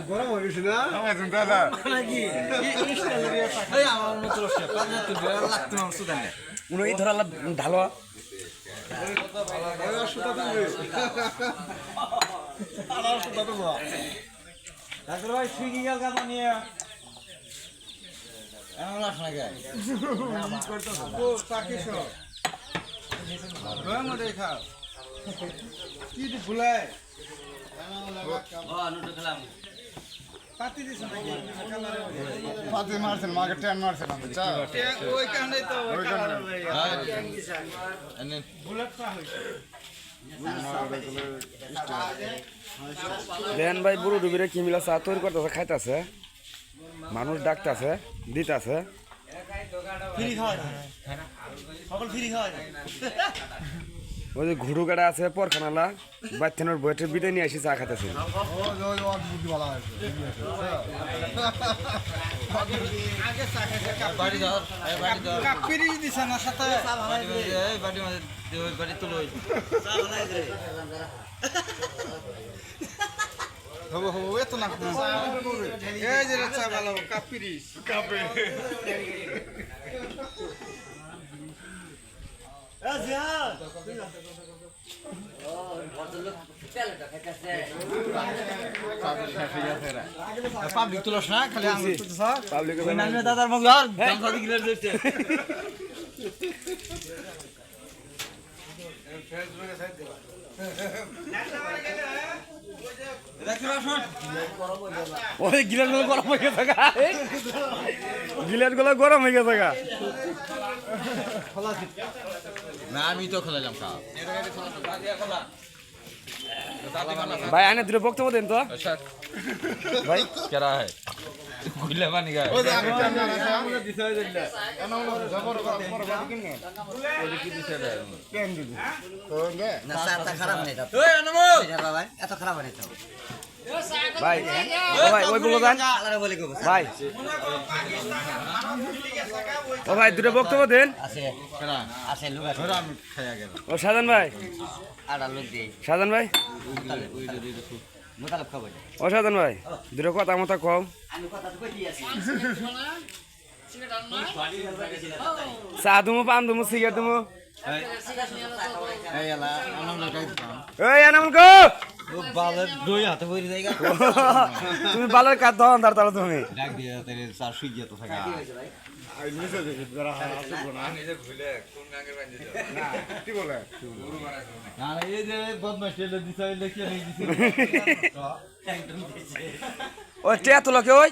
গরম হয়ে গেছে না উনি ধরা ঢালো ভাই সুইগি গেল কাজ নিয়ে এমন লাশ না গায় ও চাকি সব গরম হয়ে খাও কি দি ভুলায় পাতি দিছ নাকি কালারে পাতি মারছেন মাকে ট্যান মারছেন আমি চা ওই কারণেই তো ওই কালারে বুলেটটা হইছে রেহান ভাই বুড়ো ডুবিরে কি মিলা চা তৈরি করতেছে খাইতেছে মানুষ ডাকতেছে দিতেছে ফ্রি খাওয়া যায় সকল ফ্রি খাওয়া যায় ওই যে ঘুরু গাড়া আছে পরখানালা বাচ্চানোর বইটে বিদায় নিয়ে আসি চা খাইতেছে বুদ্ধি ভালো হয়েছে আগে চা খাইছে বাড়ি যাও কাপিরি দিছ না সাথে বাড়ি মাঝে বাড়ি তুলো হয়েছে হবো হবো এত না এই যে চা ভালো কাপিরি পাবলিক তুলস না খালি আঙুল তুলছ পাবলিক নামে দাদার মুখ আর গামছা দিয়ে গিলার দিতে ওই গিলাস গুলো গরম হয়ে গেছে গিলাস গুলো গরম হয়ে গেছে না আমি তো খেলালাম কা ভাই আনে দুটো বক্তব্য দেন তো ভাই কেরা है গুলা পানি গায় ওই যে আগে ট্যান মারছে আমরা দিছ হই যাইলা এনাও জবর কিনে ওই কি দিছে রে ট্যান দিবি তো নে না সারটা খারাপ নেই দাদা ওই আনমো এটা বাবা এত খারাপ নেই তো ভাই ও ভাই ওই বলো দেন আলাদা বলে কব ভাই ও ভাই দুটো বক্তব্য দেন আছে কেরা আছে লোক আছে ধর আমি খাইয়া গেল ও সাজান ভাই আর লোক দেই সাজান ভাই মোতালেব খাবো ও সাজান ভাই দুটো কথা মতো কম আমি কথা তো কইতি আছি চা দুমু পান দুমু সিগারেট দুমু এই এলা আনম লাগাই দিতাম এই আনামুল কো ও বালের দুই হাতে বইরে যায়গা তুমি বালের কাজ ধন দাঁড় তাহলে তুমি ডাক দিয়ে তেরে চার সুই গিয়া তো থাকা আই নিচে দেখি জরা আছে না না কি বলে না এই যে বদমাশ ছেলে দিছে লেখি নেই দিছে ও টিয়া তুলো কে ওই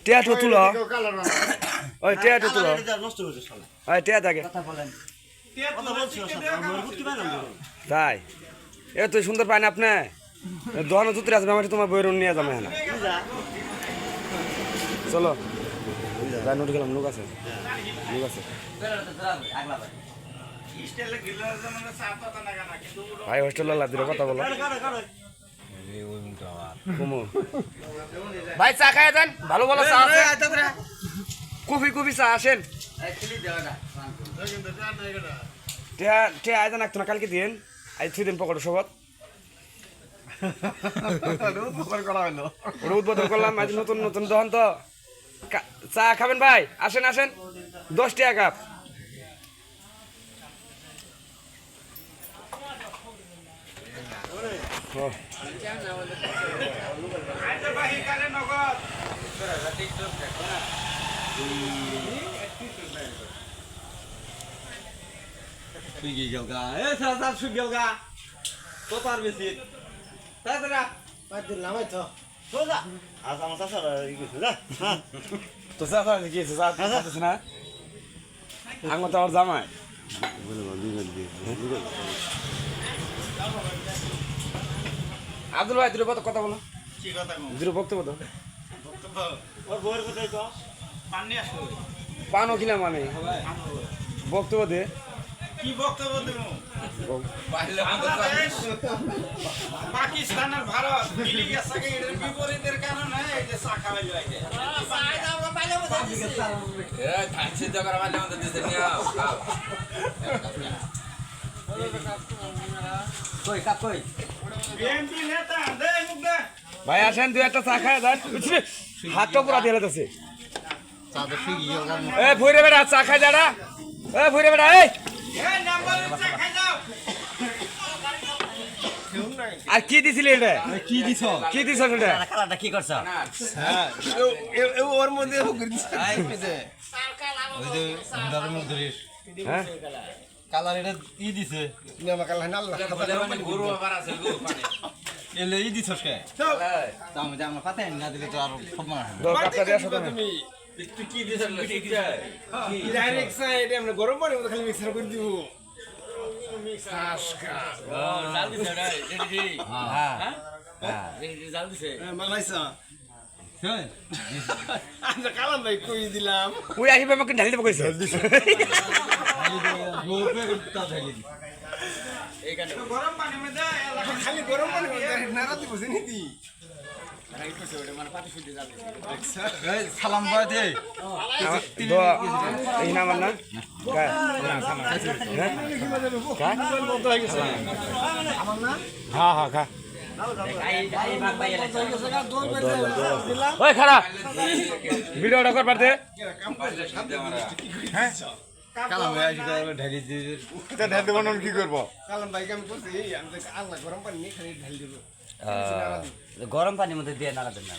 টিয়া তো তুলো কালার না ওই টিয়া তো তুলো নষ্ট হইছে শালা ওই টিয়া থাকে কথা বলেন কথা বলছিস শালা আমার বুদ্ধি বানাম তাই এ তুই সুন্দর পাই না আপনি দোকানে জুতরে আসবে আমার তোমার বইরন নিয়ে যাবে না চলো যাই নোট গেলাম লোক আছে লোক আছে আগলা ভাই স্টাইলে গিলার জন্য চা পাতা না গানা কিন্তু ভাই হোস্টেল লাভ দিলে কথা বলো এই ওই মুখটা আমার কুমু ভাই চা খায় যান ভালো ভালো চা আছে কফি কফি চা আসেন অ্যাকচুয়ালি দেওয়াটা টিয়া টিয়া আয় যান একটু না কালকে দিন আজ 3 দিন পকড় সবত উপকার করা হলো ওটা উদ্বোধন করলাম আজ নতুন নতুন দহন তো চা খাবেন ভাই আসেন আসেন 10 টাকা কাপ সুই গেল গা এ সারা সুই গেল গা তো পার বেশি তাড়াতাড়ি পাঁচ দিন নামাই তো সোজা আজ আমার চাষা ই কইছে যা তো চা খাওয়া কি চা খাচ্ছিস না আঙুল তো আমার জামাই আব্দুল ভাই দুটো কথা বলো কি কথা কম দুটো বক্তব্য দাও বক্তব্য ওর বউয়ের কথাই তো পানি আসো পানও কিনা মানে বক্তব্য দে কি বক্তব্য দেব বাংলাদেশ পাকিস্তানের ভারত মিলি গেছে এর বিপরীতের কারণে এই যে চা খাওয়াই লাগে এ ধান সিদ্ধ করা মানে আমাদের দিতে নিয়ে কই কাপ কই বিএনপি নেতা দে মুখ দে ভাই আসেন দুই একটা চা খায় যান হাতটা পুরা দিয়ে দিতেছে চাঁদে সুইগি গেল গা এ ভুইরে বেড়া চা খায় যারা এ ভুইরে বেড়া এই এই নাম্বার চা খাই যাও আর কি দিছিলি এটা কি দিছ কি দিছ এটা কালাটা কি করছ ওর মধ্যে আই পিছে ওই যে ধরে মুখ ধরিস হ্যাঁ কালার এটা ই দিছে নেমা কাল হানাল গরু আবার আছে গো পানি এলে ই দিছস কে তাও যে আমরা পাতে না দিলে তো আর সব মানা দো কাপটা দিয়া সাথে তুই কি দিছিস কি চাই ডাইরেক্ট সাইড আমরা গরম পানি মধ্যে খালি মিক্সার করে দিব জাল দিছে রে রেডি হ্যাঁ রেডি জাল দিছে মালাইসা শুন আমরা কালাম ভাই কই দিলাম ওই আহিবে আমাকে ঢালি দেব কইছে গোপে তা ধরি গরম পানি মে দে খালি গরম পানি মধ্যে নারা দিব জানি এই সালাম বাই দে দো এই নাম না কায় কায় হ্যাঁ হ্যাঁ খা ওই খারাপ ভিডিওটা কর পারতে কালাম ভাই আসি ঢালি দি এটা ঢেল দেব না কি করব কালাম ভাই আমি কইছি আমি আল্লাহ গরম পানি নিয়ে খালি ঢেল দিব গরম পানির মধ্যে দিয়ে নাড়া দেন না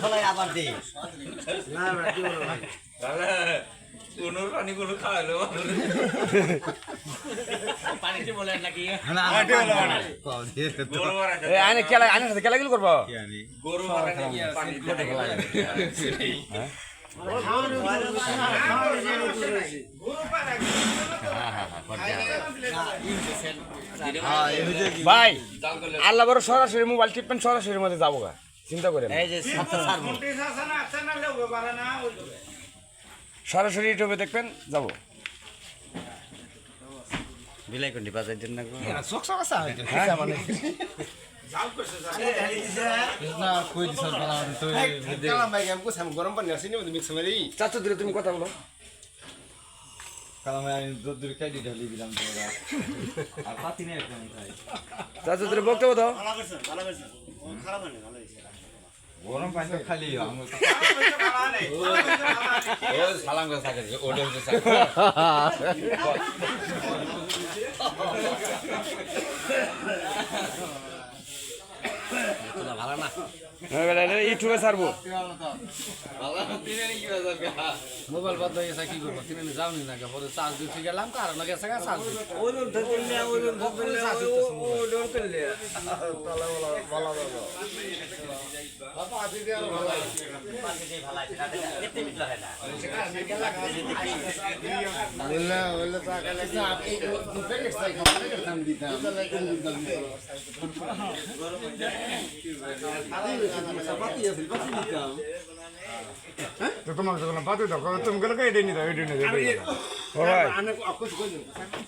খোলাই আবার দে কোনোর পানি গুলো খাওয়ালো পানিতে বলে নাকি না কও দে গরু মারা এ আনে কেলা আনে সাথে কেলা গিল করবো জানি গরু মারা নাকি পানি দিয়ে গরু পারা হ্যাঁ এই যে ভাই আল্লাহ বড় সরাসরি মোবাইল টিপেন সরাসরি মধ্যে যাবো গা চিন্তা করে এই যে সাতটা ছাড়বো মুন্টি আছে না লেবো পারে না সরাসরি ইউটিউবে দেখবেন যাবো বিলাই কোনটি বাজাই দেন না গো চক চক আছে মানে জাল করছে না কই দিছ কালাম তো কালাম ভাই আমি কইছি আমি গরম পানি আসিনি মধ্যে মিক্স মারি চাচু দিলে তুমি কথা বলো কালাম ভাই আমি দুধ খাই দি ঢালি দিলাম তোরা আর পাতি নেই একদম খাই চাচু দিলে বক্তব্য দাও গরম পানি খালি আমি ও সালাম করে থাকে ওটা হচ্ছে ভালো না ইউটিউবে ছাড়বো মোবাইল বন্ধ হয়ে গেছে কি করবো কিনে যাও নি না পরে চার্জ দিতে গেলাম কারণ গেছে চার্জ তো তোমার যখন পাতে দাও তুমি গেলে এটাই নিতে এটাই নিতে ও ভাই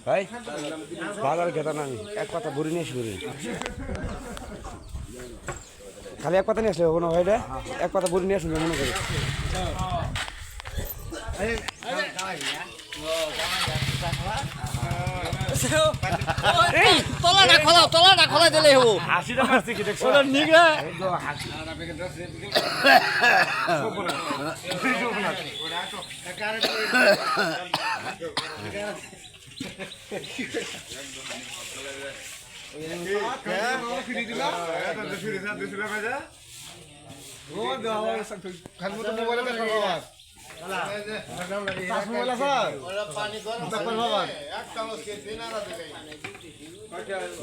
ভাই বাজার খেতাম আমি এক পাতা বুড়ি নিয়ে এসে বুড়ি খালি এক পাতা নিয়ে আসলে কোনো ভাইটা এক পাতা বুড়ি নিয়ে আসলে মনে করি তলাটা খোলা দিলে হবো হাসিটা মারছি কি দেখছো নিগা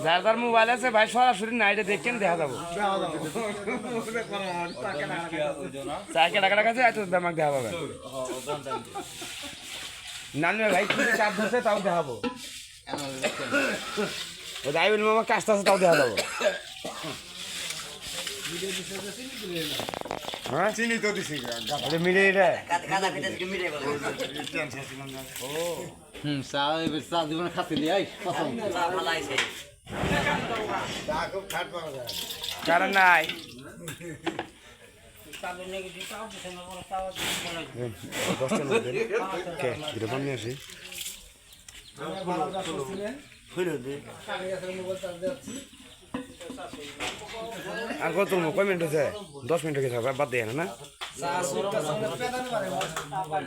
যার যার মোবাইল আছে ভাই সরাসরি নাইটে দেখেন দেখা যাবো চারকে টাকা কাছে এত দামাক দেখা পাবেন নানু ভাই কি চাপ ধরছে তাও দেখাবো ও দাইবুল মামা কাজটা আছে তাও দেখা যাবো হ্যাঁ চিনি তো দিছি এটা মিলে এটা কাদা কেটে থেকে মিলে বলে চা চা জীবন খাতে লিয়াই পছন্দ ভালো আছে কারণ নাই দশটা কে গ্রেফার নিয়ে আসি হইল দে আর কত তুলবো কয় মিনিট হয়েছে 10 মিনিট হয়ে গেছে বাদ দিয়ে না চা সুটটা সঙ্গে পেদানি পারে